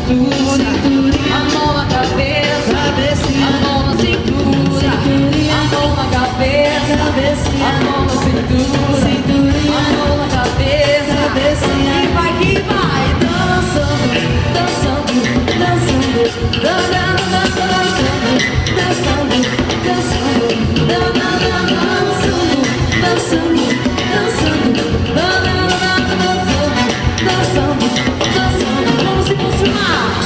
cintura, a mão na cabeça, a mão na cintura, a mão na cabeça, a mão na cintura, a mão na cabeça, e vai que vai dançando, dançando, dançando, dançando, dançando, dançando, dançando, dançando, dançando, dançando, como se fosse o mar,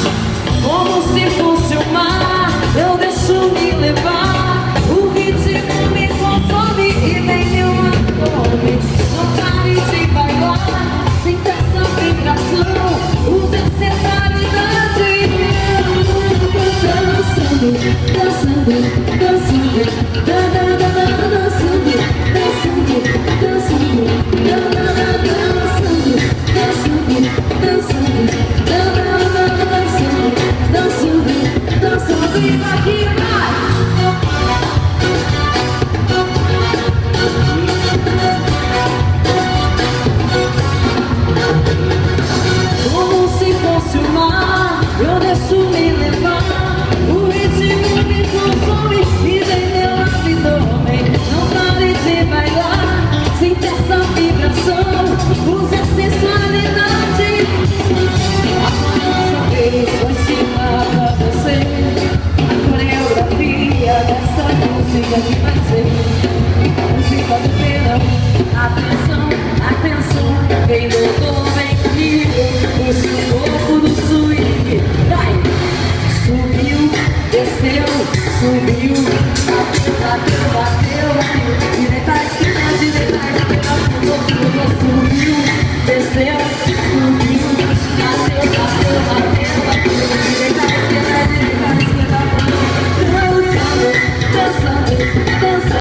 como se fosse o mar. Eu deixo me levar, o ritmo me consome e nem me abdômen. Não pare de bailar, sinta essa vibração, os acessórios da dançando, dançando, dançando, dançando, dançando, dançando, dançando, dançando, dançando, dançando, dançando, dançando,